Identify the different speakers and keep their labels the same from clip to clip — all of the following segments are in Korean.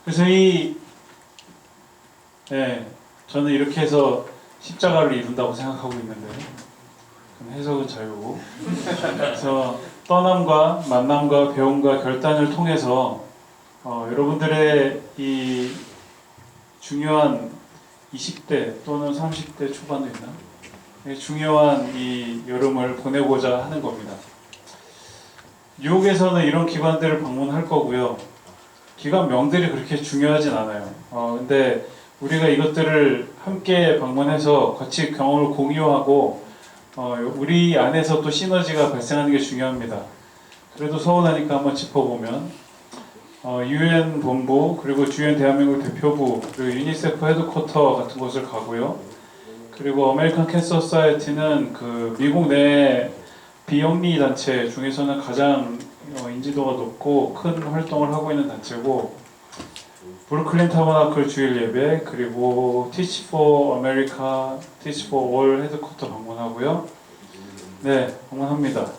Speaker 1: 그래서 저는 이렇게 해서 십자가를 이룬다고 생각하고 있는데 해석은 자유고. 그래서 떠남과 만남과 배움과 결단을 통해서 여러분들의 이 중요한 20대 또는 30대 초반도 있나? 중요한 이 여름을 보내고자 하는 겁니다. 뉴욕에서는 이런 기관들을 방문할 거고요. 기관명들이 그렇게 중요하진 않아요. 근데 우리가 이것들을 함께 방문해서 같이 경험을 공유하고 우리 안에서 또 시너지가 발생하는 게 중요합니다. 그래도 서운하니까 한번 짚어보면 UN 본부, 그리고 UN 대한민국 대표부, 그리고 유니세프 헤드쿼터 같은 곳을 가고요. 그리고 아메리칸 캔서 소사이어티는 그 미국 내 비영리 단체 중에서는 가장 인지도가 높고 큰 활동을 하고 있는 단체고, 브루클린 타버나클 주일 예배, 그리고 Teach for America, Teach for All 헤드쿼터 방문하고요. 네, 방문합니다.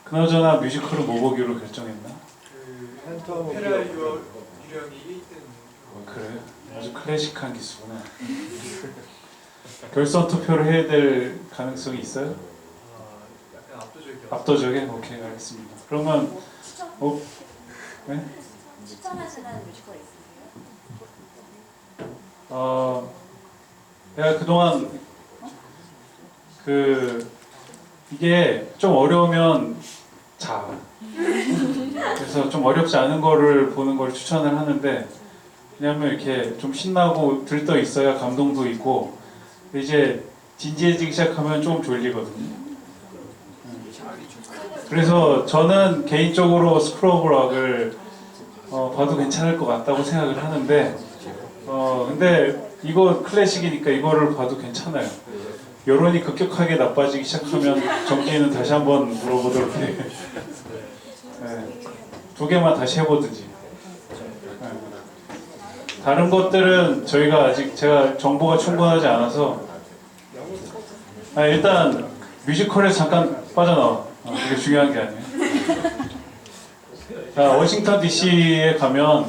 Speaker 1: 그나저나 뮤지컬은 뭐 보기로 결정했나?
Speaker 2: 오페라 유령이 1등.
Speaker 1: 그래? 아주 클래식한 기수구나. 결선 투표를 해야 될 가능성이 있어요?
Speaker 2: 약간 압도적이요.
Speaker 1: 압도적인? 오케이, 알겠습니다. 그러면 네?
Speaker 3: 추천하시는 뮤지컬 있으세요?
Speaker 1: 내가 그동안 이게 좀 어려우면 그래서 좀 어렵지 않은 거를 보는 걸 추천을 하는데, 왜냐면 이렇게 좀 신나고 들떠 있어야 감동도 있고, 이제 진지해지기 시작하면 좀 졸리거든요. 그래서 저는 개인적으로 스쿨 오브 락을 봐도 괜찮을 것 같다고 생각을 하는데, 근데 이거 클래식이니까 이거를 봐도 괜찮아요. 여론이 급격하게 나빠지기 시작하면 정기는 다시 한번 물어보도록 해요. 네, 두 개만 다시 해보든지. 네. 다른 것들은 저희가 아직 제가 정보가 충분하지 않아서 일단 뮤지컬에 잠깐 빠져나와. 이게 중요한 게 아니에요. 자, 워싱턴 DC에 가면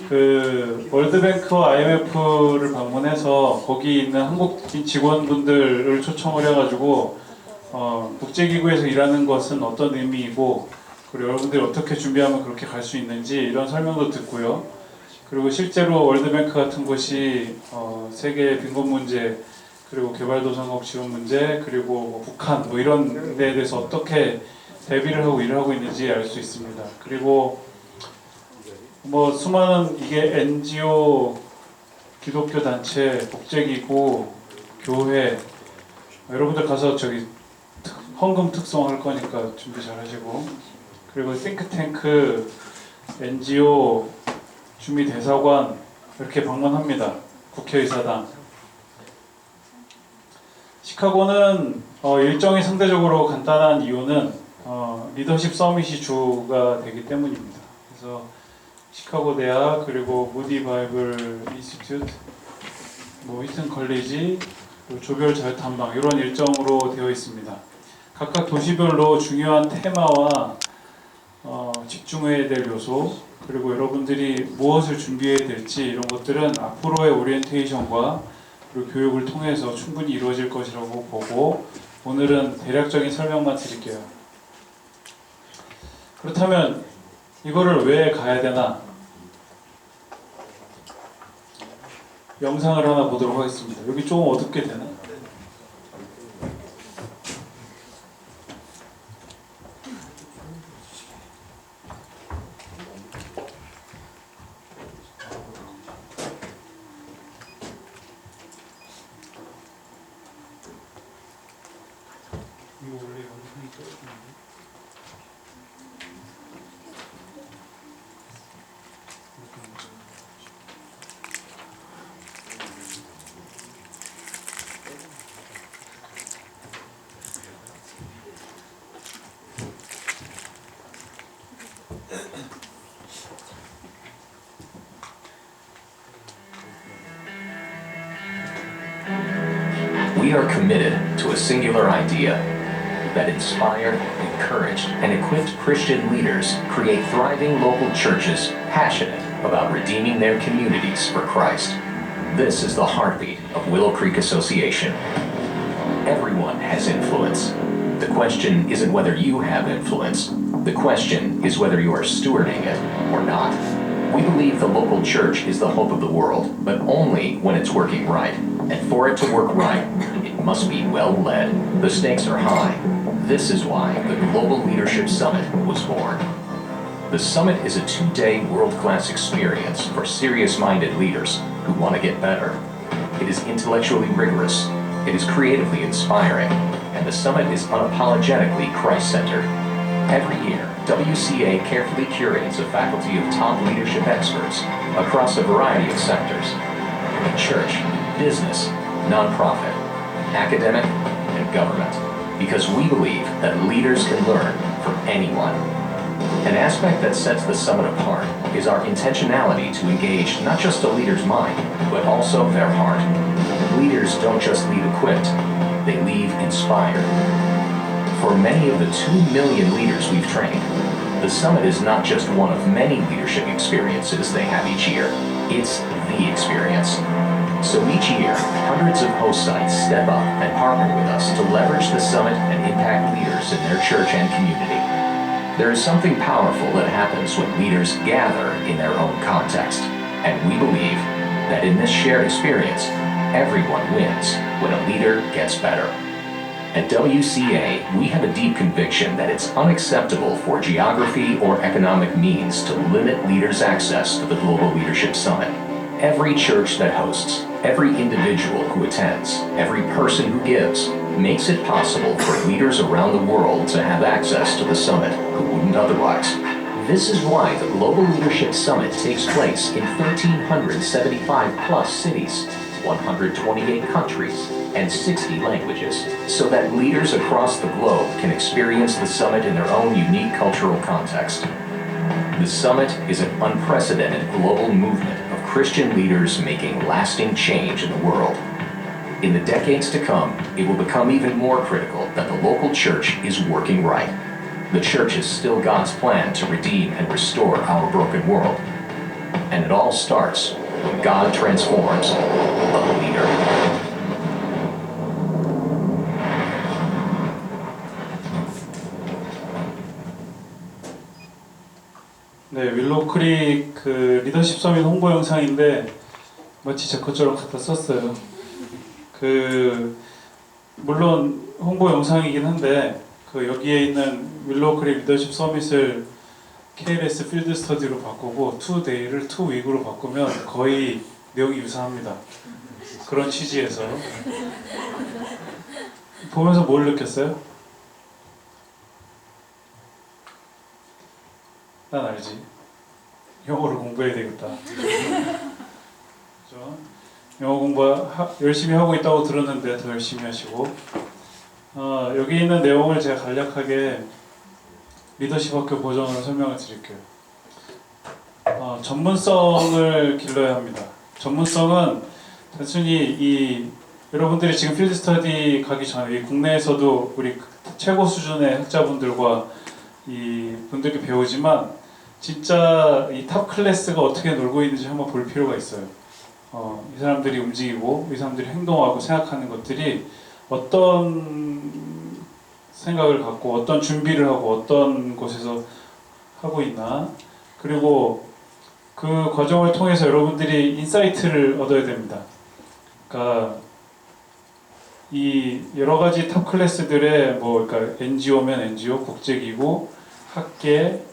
Speaker 1: 그 월드뱅크와 IMF를 방문해서 거기 있는 한국인 직원분들을 초청을 해가지고 국제기구에서 일하는 것은 어떤 의미이고, 그리고 여러분들이 어떻게 준비하면 그렇게 갈 수 있는지 이런 설명도 듣고요. 그리고 실제로 월드뱅크 같은 곳이 세계 빈곤 문제, 그리고 개발도상국 지원 문제, 그리고 뭐 북한 이런 데에 대해서 어떻게 대비를 하고 일을 하고 있는지 알 수 있습니다. 그리고 수많은 이게 NGO, 기독교 단체, 국제기구, 교회, 여러분들 가서 저기 헌금 특송할 거니까 준비 잘 하시고, 그리고 싱크탱크, NGO, 주미대사관 이렇게 방문합니다. 국회의사당. 시카고는 일정이 상대적으로 간단한 이유는 리더십 서밋이 주가 되기 때문입니다. 그래서 시카고 대학, 그리고 무디 바이블 인스티튜트, 히튼 컬리지, 조별 자유탐방 이런 일정으로 되어 있습니다. 각각 도시별로 중요한 테마와 집중해야 될 요소, 그리고 여러분들이 무엇을 준비해야 될지 이런 것들은 앞으로의 오리엔테이션과 그리고 교육을 통해서 충분히 이루어질 것이라고 보고, 오늘은 대략적인 설명만 드릴게요. 그렇다면 이거를 왜 가야 되나? 영상을 하나 보도록 하겠습니다. 여기 조금 어둡게 되나? 이거 원래 영상이 떠있는데?
Speaker 4: We are committed to a singular idea that inspired, encouraged, and equipped Christian leaders create thriving local churches passionate about redeeming their communities for Christ. This is the heartbeat of Willow Creek Association. Everyone has influence. The question isn't whether you have influence. The question is whether you are stewarding it or not. We believe the local church is the hope of the world, but only when it's working right. And for it to work right, it must be well led. The stakes are high. This is why the Global Leadership Summit was born. The summit is a 2-day world-class experience for serious-minded leaders who want to get better. It is intellectually rigorous, it is creatively inspiring, and the summit is unapologetically Christ-centered. Every year, WCA carefully curates a faculty of top leadership experts across a variety of sectors: church, business, nonprofit, academic, and government, because we believe that leaders can learn from anyone. An aspect that sets the summit apart is our intentionality to engage not just a leader's mind, but also their heart. Leaders don't just leave equipped, they leave inspired. For many of the 2 million leaders we've trained, the summit is not just one of many leadership experiences they have each year, it's the experience. So each year, hundreds of host sites step up and partner with us to leverage the summit and impact leaders in their church and community. There is something powerful that happens when leaders gather in their own context, and we believe that in this shared experience, everyone wins when a leader gets better. At WCA, we have a deep conviction that it's unacceptable for geography or economic means to limit leaders' access to the Global Leadership Summit. Every church that hosts, every individual who attends, every person who gives, makes it possible for leaders around the world to have access to the summit who wouldn't otherwise. This is why the Global Leadership Summit takes place in 1,375 plus cities, 128 countries, and 60 languages, so that leaders across the globe can experience the summit in their own unique cultural context. The summit is an unprecedented global movement of Christian leaders making lasting change in the world. In the decades to come, it will become even more critical that the local church is working right. The church is still God's plan to redeem and restore our broken world. And it all starts when God transforms a leader.
Speaker 1: 네, 윌로우 크릭 그 리더십 서밋 홍보 영상인데 마치 제 것처럼 갖다 썼어요. 그 물론 홍보 영상이긴 한데 그 여기에 있는 윌로우 크릭 리더십 서밋을 KLS 필드 스터디로 바꾸고 2데이를 2윅으로 바꾸면 거의 내용이 유사합니다. 그런 취지에서 보면서 뭘 느꼈어요? 난 알지. 영어를 공부해야 되겠다. 그죠? 영어 공부 열심히 하고 있다고 들었는데 더 열심히 하시고 여기 있는 내용을 제가 간략하게 리더십 학교 버전으로 설명을 드릴게요. 전문성을 길러야 합니다. 전문성은 단순히 여러분들이 지금 필드 스터디 가기 전에 국내에서도 우리 최고 수준의 학자분들과 이 분들이 배우지만 진짜 이 탑 클래스가 어떻게 놀고 있는지 한번 볼 필요가 있어요. 이 사람들이 움직이고 이 사람들이 행동하고 생각하는 것들이 어떤 생각을 갖고 어떤 준비를 하고 어떤 곳에서 하고 있나, 그리고 그 과정을 통해서 여러분들이 인사이트를 얻어야 됩니다. 그러니까 이 여러 가지 탑 클래스들의 그러니까 NGO면 NGO, 국제기구, 학계,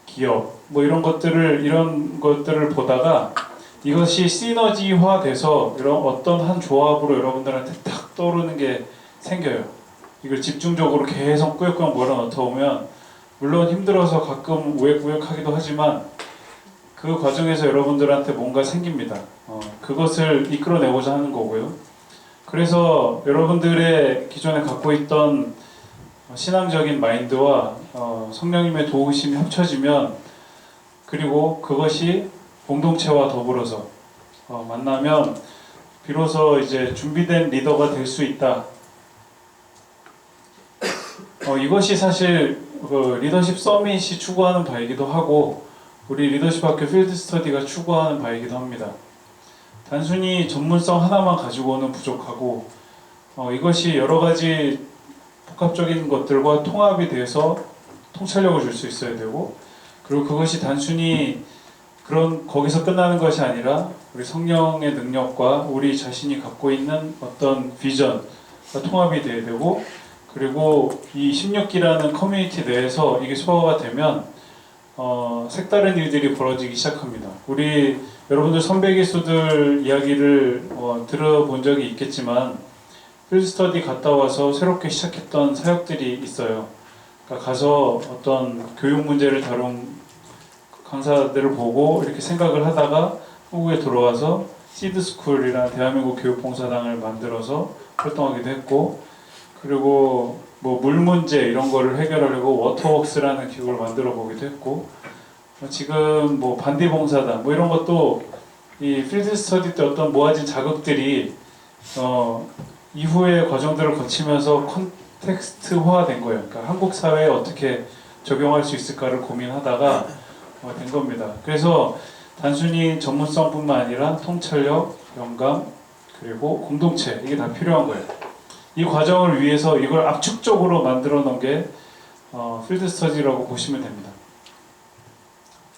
Speaker 1: 기업 이런 것들을 보다가 이것이 시너지화돼서 이런 어떤 한 조합으로 여러분들한테 탁 떠오르는 게 생겨요. 이걸 집중적으로 계속 꾸역꾸역 몰아넣다 보면 물론 힘들어서 가끔 우웩우웩하기도 하지만 그 과정에서 여러분들한테 뭔가 생깁니다. 그것을 이끌어내고자 하는 거고요. 그래서 여러분들의 기존에 갖고 있던 신앙적인 마인드와 성령님의 도우심이 합쳐지면, 그리고 그것이 공동체와 더불어서 만나면 비로소 이제 준비된 리더가 될 수 있다. 이것이 사실 리더십 서밋이 추구하는 바이기도 하고 우리 리더십 학교 필드 스터디가 추구하는 바이기도 합니다. 단순히 전문성 하나만 가지고는 부족하고 이것이 여러 가지 복합적인 것들과 통합이 돼서 통찰력을 줄 수 있어야 되고, 그리고 그것이 단순히 거기서 끝나는 것이 아니라 우리 성령의 능력과 우리 자신이 갖고 있는 어떤 비전과 통합이 돼야 되고, 그리고 이 16기라는 커뮤니티 내에서 이게 소화가 되면 색다른 일들이 벌어지기 시작합니다. 우리 여러분들 선배 기수들 이야기를 들어본 적이 있겠지만 필드 스터디 갔다 와서 새롭게 시작했던 사역들이 있어요. 그러니까 가서 어떤 교육 문제를 다룬 강사들을 보고 이렇게 생각을 하다가 한국에 들어와서 시드스쿨이라는 대한민국 교육봉사당을 만들어서 활동하기도 했고, 그리고 뭐 물 문제 이런 거를 해결하려고 워터웍스라는 기구를 만들어 보기도 했고, 지금 뭐 반디봉사단 뭐 이런 것도 이 필드 스터디 때 어떤 모아진 자극들이 이후의 과정들을 거치면서 텍스트화된 거예요. 그러니까 한국 사회에 어떻게 적용할 수 있을까를 고민하다가 된 겁니다. 그래서 단순히 전문성뿐만 아니라 통찰력, 영감, 그리고 공동체, 이게 다 필요한 거예요. 이 과정을 위해서 이걸 압축적으로 만들어 놓은 게 필드 스터디라고 보시면 됩니다.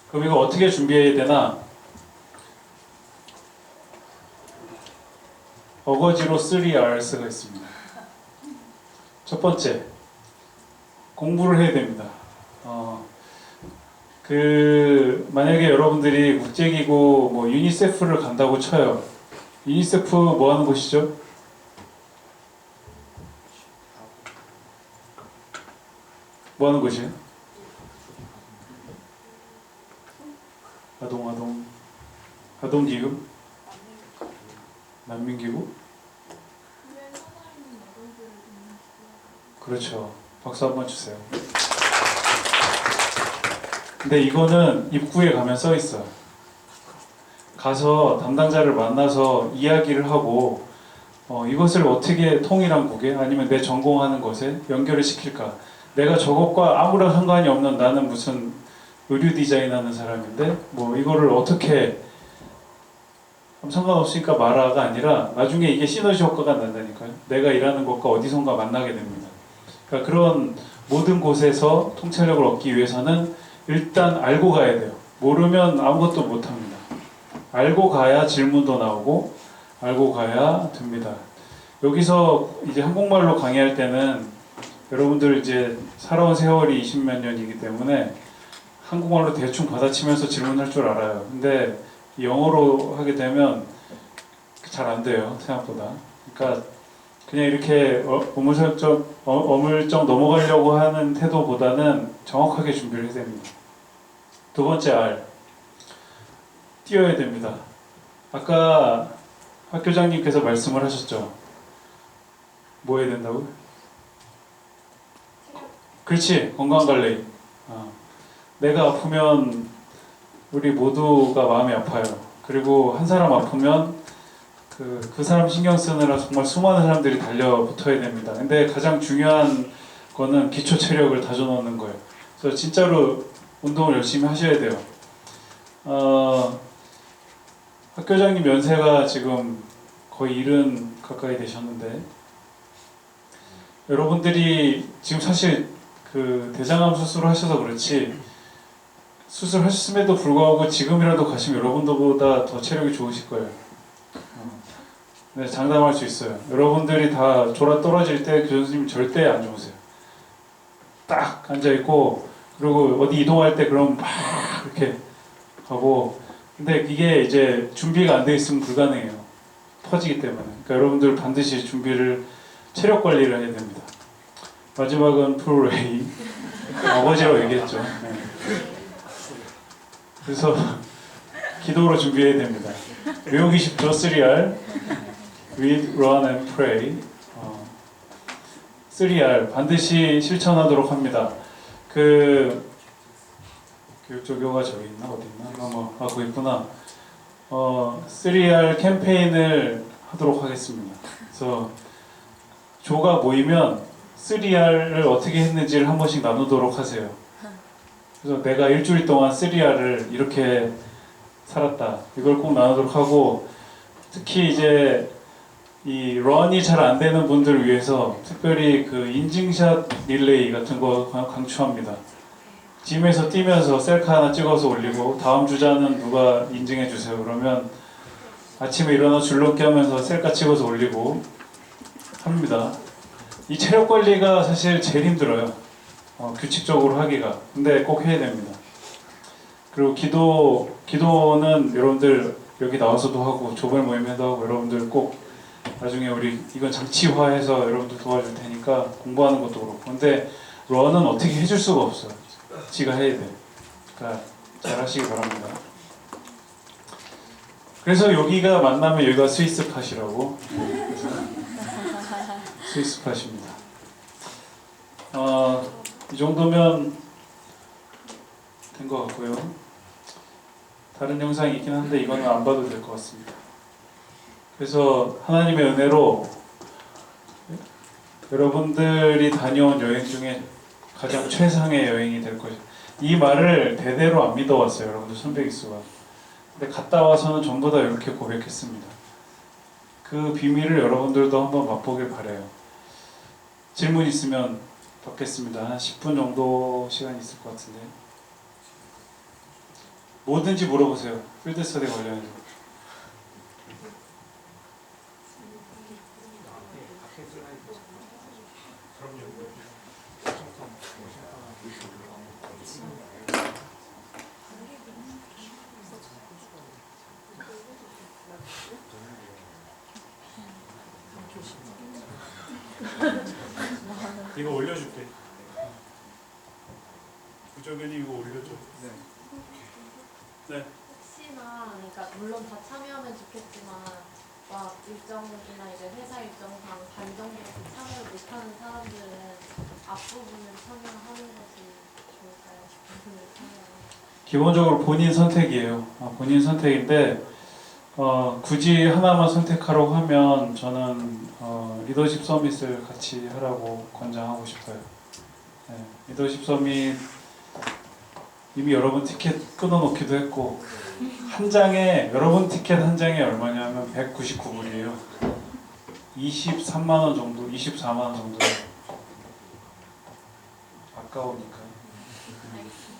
Speaker 1: 그럼 이거 어떻게 준비해야 되나? 어거지로 3Rs가 있습니다. 첫 번째, 공부를 해야 됩니다. 만약에 여러분들이 국제기구 뭐 유니세프를 간다고 쳐요. 유니세프 뭐 하는 곳이죠? 뭐 하는 곳이에요? 아동기금? 난민기구? 그렇죠. 박수 한번 주세요. 근데 이거는 입구에 가면 써 있어요. 가서 담당자를 만나서 이야기를 하고 이것을 어떻게 통일한 국에 아니면 내 전공하는 것에 연결을 시킬까? 내가 저것과 아무런 상관이 없는, 나는 무슨 의류 디자인하는 사람인데 뭐 이거를 어떻게 상관없으니까 말아가 아니라 나중에 이게 시너지 효과가 난다니까요. 내가 일하는 것과 어디선가 만나게 됩니다. 그러니까 그런 모든 곳에서 통찰력을 얻기 위해서는 일단 알고 가야 돼요. 모르면 아무것도 못합니다. 알고 가야 질문도 나오고 알고 가야 됩니다. 여기서 이제 한국말로 강의할 때는 여러분들 이제 살아온 세월이 20몇 년이기 때문에 한국말로 대충 받아치면서 질문할 줄 알아요. 근데 영어로 하게 되면 잘 안 돼요, 생각보다. 그러니까 그냥 이렇게 어물쩍 넘어가려고 하는 태도보다는 정확하게 준비를 해야 됩니다. 두 번째 R, 뛰어야 됩니다. 아까 학교장님께서 말씀을 하셨죠. 뭐 해야 된다고요? 그렇지, 건강관리. 내가 아프면 우리 모두가 마음이 아파요. 그리고 한 사람 아프면 그 사람 신경 쓰느라 정말 수많은 사람들이 달려붙어야 됩니다. 근데 가장 중요한 거는 기초 체력을 다져놓는 거예요. 그래서 진짜로 운동을 열심히 하셔야 돼요. 학교장님 연세가 지금 거의 70 가까이 되셨는데 여러분들이 지금 사실 그 대장암 수술을 하셔서 그렇지 수술하셨음에도 불구하고 지금이라도 가시면 여러분들보다 더 체력이 좋으실 거예요. 네, 장담할 수 있어요. 여러분들이 다 졸아 떨어질 때 교수님 절대 안 주무세요. 딱 앉아있고 그리고 어디 이동할 때 그럼 막 이렇게 하고, 근데 이게 이제 준비가 안 돼 있으면 불가능해요. 터지기 때문에. 그러니까 여러분들 반드시 준비를, 체력 관리를 해야 됩니다. 마지막은 프로레이. 아버지라고 얘기했죠. 네. 그래서 기도로 준비해야 됩니다. 외우기 쉽죠? 3R. Read, Run and Pray. 3R 반드시 실천하도록 합니다. 교육조교가 저기 있나? 어디 있나? 거기 있구나. 3R 캠페인을 하도록 하겠습니다. 그래서 조가 모이면 3R을 어떻게 했는지를 한 번씩 나누도록 하세요. 그래서 내가 일주일 동안 쓰리아를 이렇게 살았다. 이걸 꼭 나누도록 하고, 특히 이제 이 런이 잘 안 되는 분들을 위해서 특별히 그 인증샷 릴레이 같은 거 강추합니다. 짐에서 뛰면서 셀카 하나 찍어서 올리고, 다음 주자는 누가 인증해 주세요. 그러면 아침에 일어나 줄넘기 하면서 셀카 찍어서 올리고 합니다. 이 체력 관리가 사실 제일 힘들어요. 규칙적으로 하기가. 근데 꼭 해야 됩니다. 그리고 기도는 여러분들 여기 나와서도 하고 조별 모임에도 하고, 여러분들 꼭 나중에 우리 이건 장치화해서 여러분들 도와줄 테니까 공부하는 것도 그렇고. 근데 런은 어떻게 해줄 수가 없어요. 지가 해야 돼. 그러니까 잘 하시기 바랍니다. 그래서 여기가 만나면 여기가 스위스 팟이라고. 스위스 팟입니다. 이 정도면 된 것 같고요. 다른 영상이 있긴 한데 이거는 안 봐도 될 것 같습니다. 그래서 하나님의 은혜로 여러분들이 다녀온 여행 중에 가장 최상의 여행이 될 것이에요. 이 말을 대대로 안 믿어왔어요, 여러분들 선배기수가. 근데 갔다 와서는 전부 다 이렇게 고백했습니다. 그 비밀을 여러분들도 한번 맛보길 바래요. 질문 있으면 받겠습니다. 한 10분 정도 시간이 있을 것 같은데. 뭐든지 물어보세요. 필드 스터디 관련해서. 이거 올려줄게. 부적연히 이거 올려줘. 네.
Speaker 5: 혹시나 그러니까 물론 다 참여하면 좋겠지만 막 일정이나 이제 회사 일정상 반정도로 참여를 못하는 사람들은 앞부분을 참여하는 것이 좋을까요? 부분을 참여하는.
Speaker 1: 기본적으로 본인 선택이에요. 본인 선택인데 굳이 하나만 선택하라고 하면 저는 리더십 서밋을 같이 하라고 권장하고 싶어요. 네, 리더십 서밋 이미 여러분 티켓 끊어놓기도 했고, 한 장에 여러분 티켓 한 장에 얼마냐면 199불이에요. 23만 원 정도, 24만 원 정도. 아까우니까.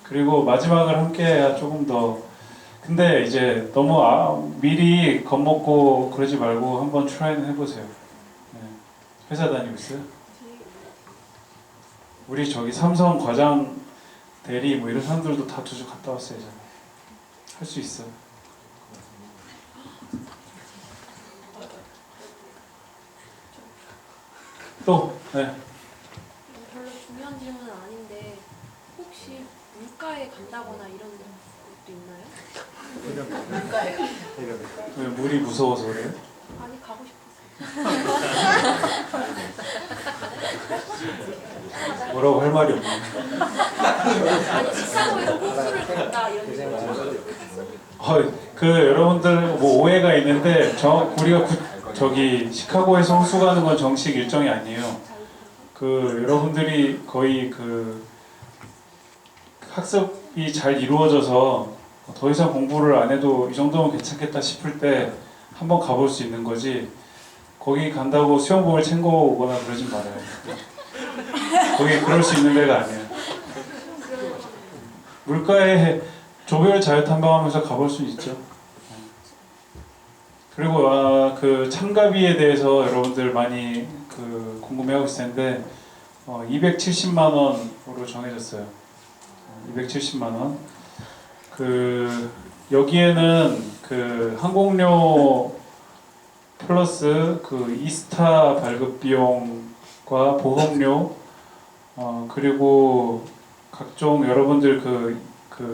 Speaker 1: 그리고 마지막을 함께 해야 조금 더. 근데 이제 너무 미리 겁먹고 그러지 말고 한번 트라이는 해보세요. 네. 회사 다니고 있어요? 우리 저기 삼성 과장 대리 뭐 이런 사람들도 다 두 주 갔다 왔어요. 할 수 있어. 또, 네.
Speaker 6: 별로 중요한 질문은 아닌데 혹시 물가에 간다거나 이런 것도 있나요?
Speaker 5: 물가에.
Speaker 1: 왜 물이 무서워서 그래요?
Speaker 6: 아니 가고 싶어서.
Speaker 1: 뭐라고 할 말이 없네.
Speaker 6: 아니 시카고에서 호수를 간다 이런 질문.
Speaker 1: 여러분들 뭐 오해가 있는데 우리가 저기 시카고에서 호수 가는 건 정식 일정이 아니에요. 여러분들이 거의 학습이 잘 이루어져서 더 이상 공부를 안 해도 이 정도면 괜찮겠다 싶을 때 한번 가볼 수 있는 거지, 거기 간다고 수영복을 챙겨오거나 그러진 말아요. 거기 그럴 수 있는 데가 아니에요. 물가에 조별 자유탐방하면서 가볼 수 있죠. 그리고 참가비에 대해서 여러분들 많이 궁금해하고 있을 텐데 270만 원으로 정해졌어요. 270만 원. 여기에는 항공료 플러스 이스타 발급 비용과 보험료, 그리고 각종 여러분들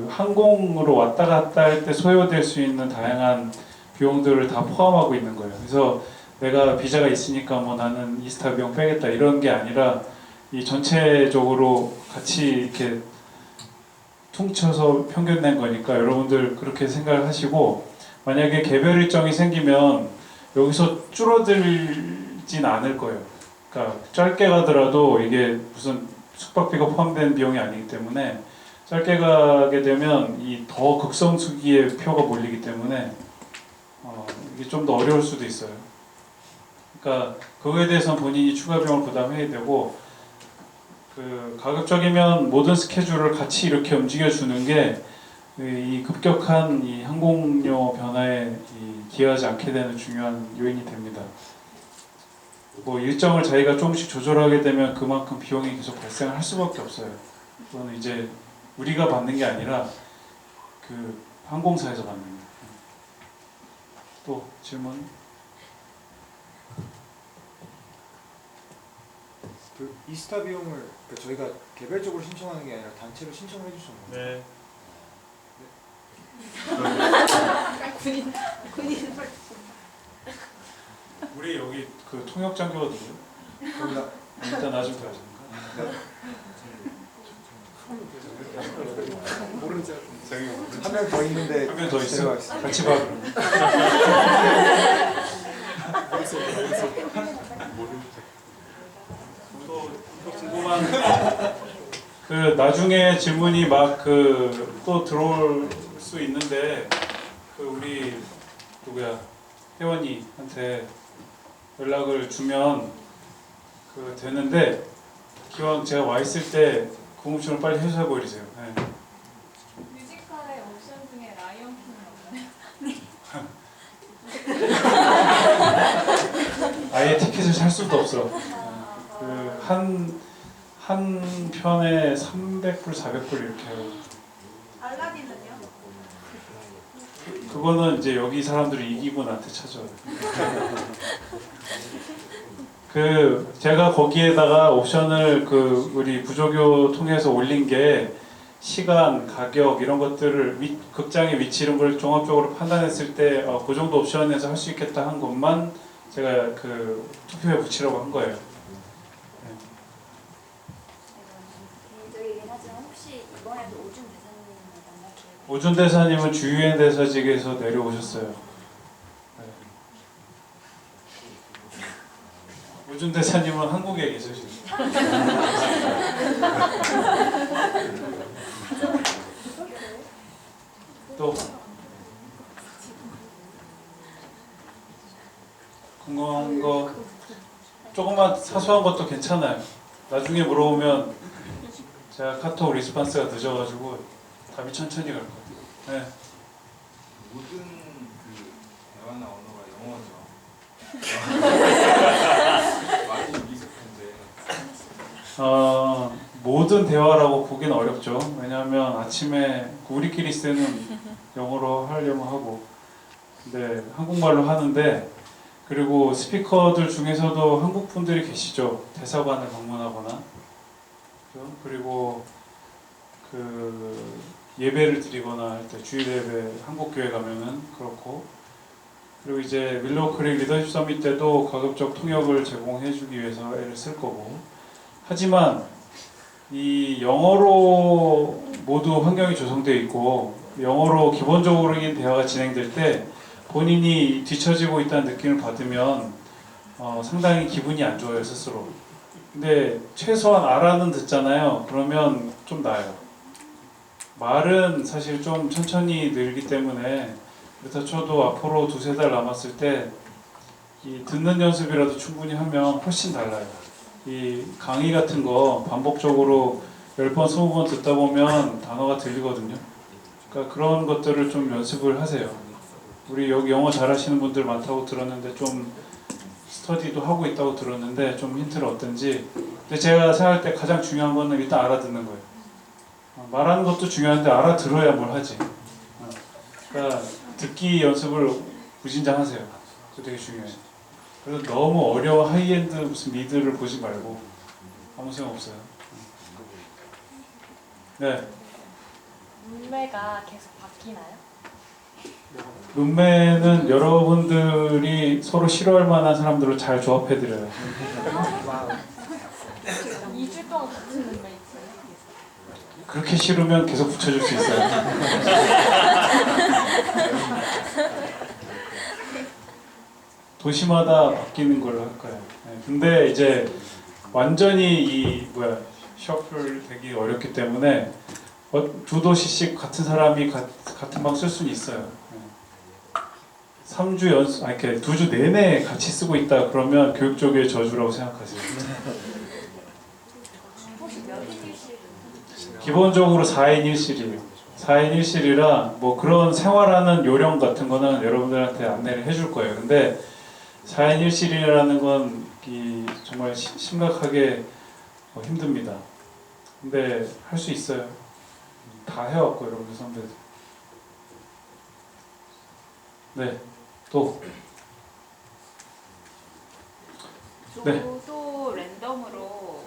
Speaker 1: 항공으로 왔다 갔다 할 때 소요될 수 있는 다양한 비용들을 다 포함하고 있는 거예요. 그래서 내가 비자가 있으니까 뭐 나는 이스타 비용 빼겠다 이런 게 아니라 이 전체적으로 같이 이렇게 퉁쳐서 평균 낸 거니까 여러분들 그렇게 생각을 하시고, 만약에 개별 일정이 생기면 여기서 줄어들진 않을 거예요. 그러니까 짧게 가더라도 이게 무슨 숙박비가 포함된 비용이 아니기 때문에 짧게 가게 되면 이 더 극성수기의 표가 몰리기 때문에 이게 좀 더 어려울 수도 있어요. 그러니까 그거에 대해서는 본인이 추가 비용을 부담해야 되고, 그 가급적이면 모든 스케줄을 같이 이렇게 움직여 주는 게 이 급격한 이 항공료 변화에 기여하지 않게 되는 중요한 요인이 됩니다. 뭐 일정을 자기가 조금씩 조절하게 되면 그만큼 비용이 계속 발생을 할 수밖에 없어요. 그거는 이제 우리가 받는 게 아니라 그 항공사에서 받는 거예요. 또 질문?
Speaker 2: 그 이스타 비용을 그러니까 저희가 개별적으로 신청하는 게 아니라 단체로 신청을 해주셨나요?
Speaker 1: 네.
Speaker 6: 군인
Speaker 1: 우리 여기 그 통역 장교거든요. 일단 나중에 하자.
Speaker 2: 모르죠.
Speaker 1: 저기
Speaker 2: 한 명 더 있는데
Speaker 1: 한 명 더 있어.
Speaker 2: 데려가겠습니다.
Speaker 1: 같이 봐. 또 궁금한 그 나중에 질문이 막 그 또 들어올 수 있는데 그 우리 누구야 혜원이한테 연락을 주면 그 되는데 기왕 제가 와 있을 때 궁금증을 빨리 해소해 버리세요. 네.
Speaker 3: 뮤지컬의 옵션 중에 라이온 킹은 없나요?
Speaker 1: 아예 티켓을 살 수도 없어. 그 한 편에 300불, 400불 이렇게 해요.
Speaker 3: 알라딘은요?
Speaker 1: 그거는 이제 여기 사람들이 이기고 나한테 찾아와요. 그 제가 거기에다가 옵션을 그 우리 부조교 통해서 올린 게 시간, 가격 이런 것들을 극장의 위치 이런 걸 종합적으로 판단했을 때 그 정도 옵션에서 할 수 있겠다 한 것만 제가 그 투표에 붙이라고 한 거예요.
Speaker 3: 개인적이긴 하지만 혹시 이번에도 오준 대사님을 만날 기회가
Speaker 1: 오준 대사님은 주유엔 대사직에서 내려오셨어요. 네. 오준 대사님은 한국에 계시죠. 또 궁금한 거 조금만 사소한 것도 괜찮아요. 나중에 물어보면 제가 카톡 리스판스가 늦어가지고 답이 천천히 갈 거예요. 네.
Speaker 7: 모든 그 대화나 언어가 영어죠. 많이 미숙한데.
Speaker 1: 모든 대화라고 보기는 어렵죠. 왜냐하면 아침에 우리끼리 쓰는 영어로 하려고 하고, 근데 한국말로 하는데, 그리고 스피커들 중에서도 한국 분들이 계시죠. 대사관을 방문하거나, 그리고 그 예배를 드리거나 할 때 주일 예배 한국 교회 가면은 그렇고, 그리고 이제 윌로우 크릭 리더십 서밋 때도 가급적 통역을 제공해주기 위해서 애를 쓸 거고. 하지만 이 영어로 모두 환경이 조성되어 있고 영어로 기본적으로인 대화가 진행될 때 본인이 뒤처지고 있다는 느낌을 받으면 상당히 기분이 안 좋아요, 스스로. 근데 최소한 알아는 듣잖아요. 그러면 좀 나아요. 말은 사실 좀 천천히 늘기 때문에 그렇다 쳐도 앞으로 2-3달 남았을 때 이 듣는 연습이라도 충분히 하면 훨씬 달라요. 이 강의 같은 거 반복적으로 10번, 20번 듣다 보면 단어가 들리거든요. 그러니까 그런 것들을 좀 연습을 하세요. 우리 여기 영어 잘하시는 분들 많다고 들었는데 좀 스터디도 하고 있다고 들었는데 좀 힌트를 얻든지. 근데 제가 생각할 때 가장 중요한 거는 일단 알아듣는 거예요. 말하는 것도 중요한데 알아들어야 뭘 하지. 그러니까 듣기 연습을 무진장 하세요. 그거 되게 중요해요. 그래서 너무 어려워 하이엔드 무슨 미드를 보지 말고 아무 생각 없어요. 네.
Speaker 5: 룸메가 계속 바뀌나요?
Speaker 1: 룸메는 여러분들이 서로 싫어할 만한 사람들을 잘 조합해드려요.
Speaker 5: 2주 동안 같은 룸메 있어요?
Speaker 1: 그렇게 싫으면 계속 붙여줄 수 있어요. 도시마다 바뀌는 걸로 할 거예요. 네, 근데 이제 완전히 이 셔플 되기 어렵기 때문에 두 도시씩 같은 사람이 같은 방 쓸 수는 있어요. 3주 연속, 아니 이렇게 2주 내내 같이 쓰고 있다 그러면 교육 쪽의 저주라고 생각하세요.
Speaker 3: 혹시 몇인 일실?
Speaker 1: 기본적으로 4인 1실이에요. 4인 1실이라 뭐 그런 생활하는 요령 같은 거는 여러분들한테 안내를 해줄 거예요. 근데 4인 1실이라는 건 정말 심각하게 힘듭니다. 근데 할 수 있어요. 다 해왔고 여러분들 선배들. 네, 또 네.
Speaker 6: 조도 랜덤으로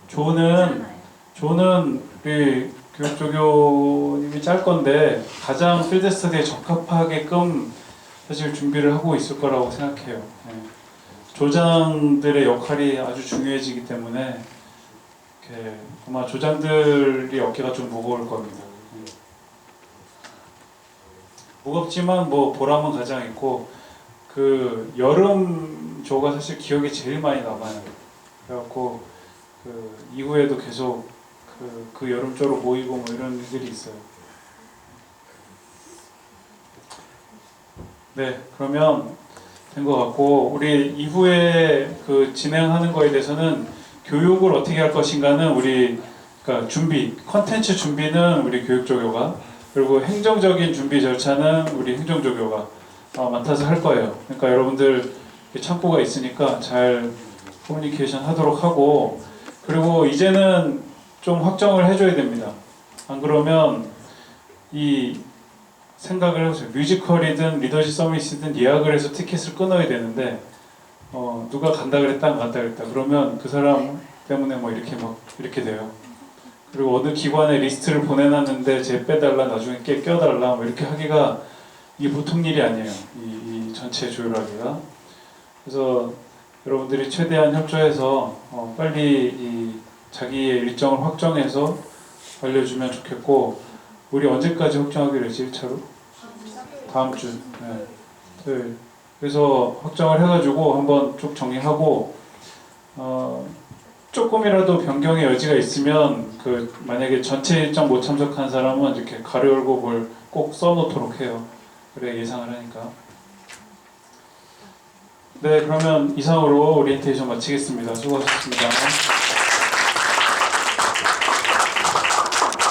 Speaker 1: 조는 우리 교육조교님이 짤 건데 가장 필드 스터디에 적합하게끔 사실 준비를 하고 있을 거라고 생각해요. 네. 조장들의 역할이 아주 중요해지기 때문에 이렇게 아마 조장들이 어깨가 좀 무거울 겁니다. 무겁지만 뭐 보람은 가장 있고 그 여름 조가 사실 기억에 제일 많이 남아요. 그래갖고 그 이후에도 계속 그 여름조로 모이고 뭐 이런 일들이 있어요. 네, 그러면 된 것 같고 우리 이후에 그 진행하는 거에 대해서는 교육을 어떻게 할 것인가는 그러니까 컨텐츠 준비는 우리 교육조교가, 그리고 행정적인 준비 절차는 우리 행정조교가 맡아서 할 거예요. 그러니까 여러분들 창구가 있으니까 잘 커뮤니케이션 하도록 하고, 그리고 이제는 좀 확정을 해줘야 됩니다. 안 그러면 이 생각을 해보세요. 뮤지컬이든 리더십 서밋이든 예약을 해서 티켓을 끊어야 되는데 누가 간다 그랬다 안 간다 그랬다 그러면 그 사람 때문에 뭐 이렇게 돼요. 그리고 어느 기관에 리스트를 보내놨는데 쟤 빼달라, 나중에 껴달라 뭐 이렇게 하기가 이게 보통 일이 아니에요. 이 전체 조율하기가. 그래서 여러분들이 최대한 협조해서 빨리 자기의 일정을 확정해서 알려주면 좋겠고, 우리 언제까지 확정하기로 했지? 1차로? 다음 주. 네. 토요일. 그래서 확정을 해가지고 한번 쭉 정리하고 조금이라도 변경의 여지가 있으면 만약에 전체 일정 못 참석한 사람은 이렇게 가로 열고 뭘 꼭 써놓도록 해요. 그래 예상을 하니까. 네, 그러면 이상으로 오리엔테이션 마치겠습니다. 수고하셨습니다.